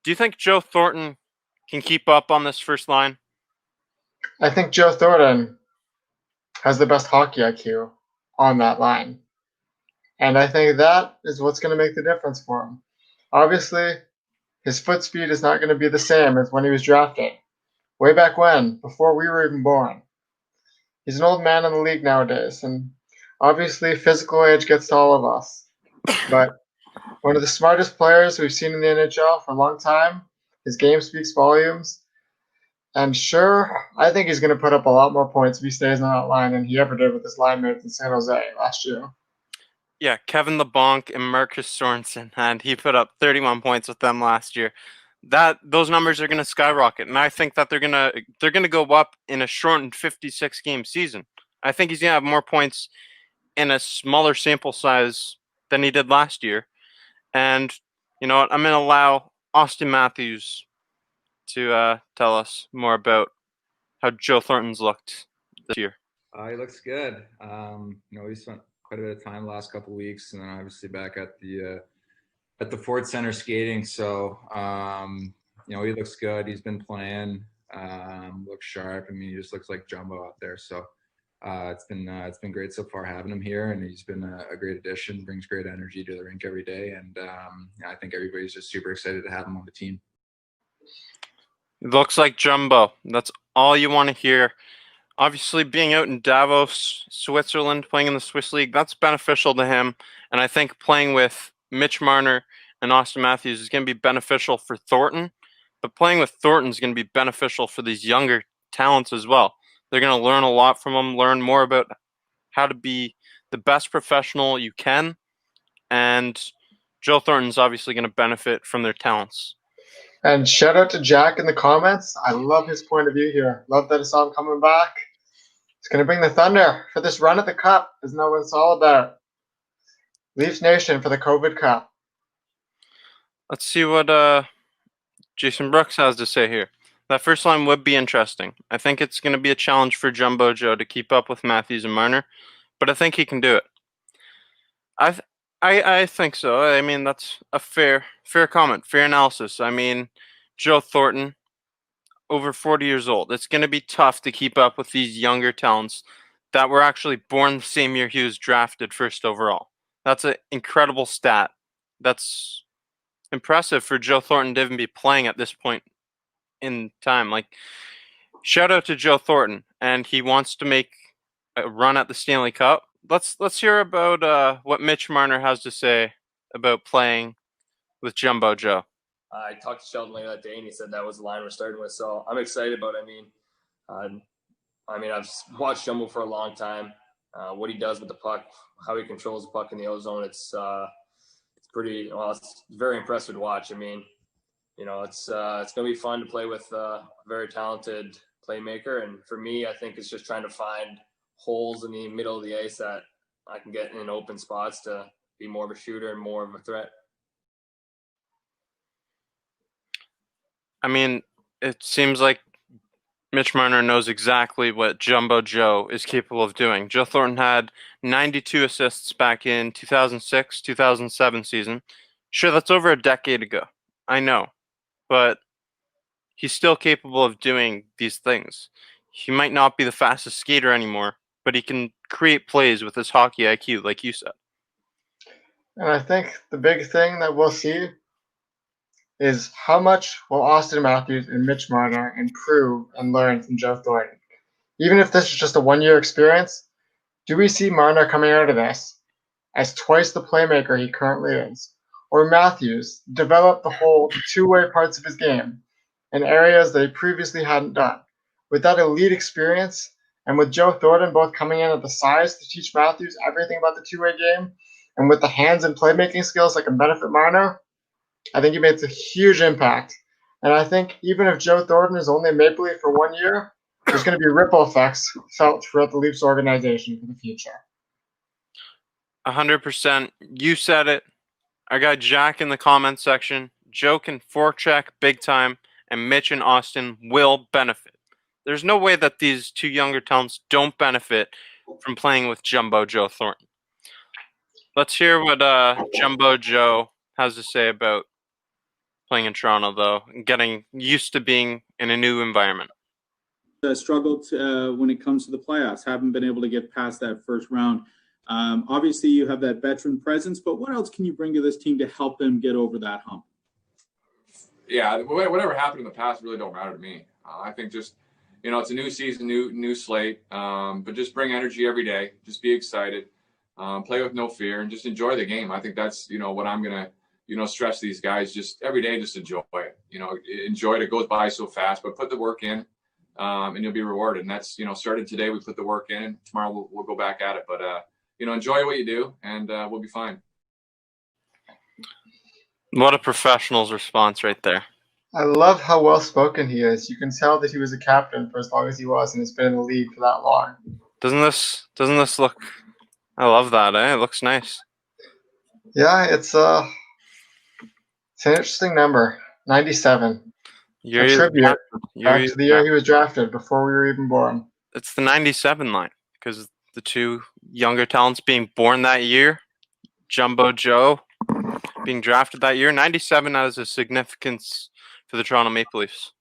Do you think Joe Thornton can keep up on this first line? I think Joe Thornton has the best hockey IQ on that line. And I think that is what's going to make the difference for him. Obviously, his foot speed is not going to be the same as when he was drafted. Way back when, before we were even born. He's an old man in the league nowadays, and obviously physical age gets to all of us. But one of the smartest players we've seen in the NHL for a long time. His game speaks volumes. And sure, I think he's going to put up a lot more points if he stays on that line than he ever did with his line mates in San Jose last year. Yeah, Kevin LeBlanc and Marcus Sorensen, and he put up 31 points with them last year. Those numbers are going to skyrocket, and I think that they're going to go up in a shortened 56 game season. I think he's going to have more points in a smaller sample size than he did last year. And you know what? I'm going to allow Auston Matthews to tell us more about how Joe Thornton's looked this year. He looks good. He spent quite a bit of time the last couple of weeks, and then obviously back at the Ford Center skating. So he looks good. He's been playing. Looks sharp. I mean, he just looks like Jumbo out there. So it's been great so far having him here, and he's been a great addition. Brings great energy to the rink every day, and I think everybody's just super excited to have him on the team. Looks like Jumbo. That's all you want to hear. Obviously, being out in Davos, Switzerland, playing in the Swiss League, that's beneficial to him. And I think playing with Mitch Marner and Auston Matthews is going to be beneficial for Thornton. But playing with Thornton is going to be beneficial for these younger talents as well. They're going to learn a lot from him, learn more about how to be the best professional you can. And Joe Thornton's obviously going to benefit from their talents. And shout out to Jack in the comments. I love his point of view here. Love that I saw him coming back. He's going to bring the Thunder for this run at the Cup. Isn't that what it's all about? Leafs Nation for the COVID Cup. Let's see what Jason Brooks has to say here. That first line would be interesting. I think it's going to be a challenge for Jumbo Joe to keep up with Matthews and Marner, but I think he can do it. I think so. I mean, that's a fair comment, fair analysis. I mean, Joe Thornton, over 40 years old. It's going to be tough to keep up with these younger talents that were actually born the same year he was drafted first overall. That's an incredible stat. That's impressive for Joe Thornton to even be playing at this point in time. Like, shout out to Joe Thornton, and he wants to make a run at the Stanley Cup. Let's hear about what Mitch Marner has to say about playing with Jumbo Joe. I talked to Sheldon later that day, and he said that was the line we're starting with. So I'm excited about it. I've watched Jumbo for a long time. What he does with the puck, how he controls the puck in the ozone, it's very impressive to watch. I mean, it's going to be fun to play with a very talented playmaker. And for me, I think it's just trying to find holes in the middle of the ice that I can get in open spots to be more of a shooter and more of a threat. I mean, it seems like Mitch Marner knows exactly what Jumbo Joe is capable of doing. Joe Thornton had 92 assists back in 2006-2007 season. Sure, that's over a decade ago. I know. But he's still capable of doing these things. He might not be the fastest skater anymore, but he can create plays with his hockey IQ, like you said. And I think the big thing that we'll see is how much will Auston Matthews and Mitch Marner improve and learn from Joe Thornton. Even if this is just a one-year experience, do we see Marner coming out of this as twice the playmaker he currently is? Or Matthews develop the whole two-way parts of his game in areas that he previously hadn't done? With that elite experience, and with Joe Thornton both coming in at the size to teach Matthews everything about the two-way game, and with the hands and playmaking skills that can benefit Marner, I think he makes a huge impact. And I think even if Joe Thornton is only a Maple Leaf for 1 year, there's going to be ripple effects felt throughout the Leafs organization for the future. 100%. You said it. I got Jack in the comments section. Joe can forecheck big time, and Mitch and Auston will benefit. There's no way that these two younger talents don't benefit from playing with Jumbo Joe Thornton. Let's hear what Jumbo Joe has to say about playing in Toronto, though, and getting used to being in a new environment. Struggled when it comes to the playoffs, haven't been able to get past that first round. Obviously, you have that veteran presence, but what else can you bring to this team to help them get over that hump? Yeah, whatever happened in the past really don't matter to me. I think just, it's a new season, new slate, but just bring energy every day. Just be excited, play with no fear, and just enjoy the game. I think that's, what I'm going to, stress these guys. Just every day, just enjoy it. Enjoy it. It goes by so fast, but put the work in, and you'll be rewarded. And that's, started today. We put the work in. Tomorrow we'll go back at it. But, enjoy what you do, and we'll be fine. What a professional's response right there. I love how well spoken he is. You can tell that he was a captain for as long as he was and has been in the league for that long. Doesn't this look? I love that. It looks nice. Yeah, it's an interesting number. 97. Year A he was tribute drafted. back to the year he was drafted, before we were even born. It's the 97 line, because the two younger talents being born that year, Jumbo Joe being drafted that year. 97 has a significance for the Toronto Maple Leafs.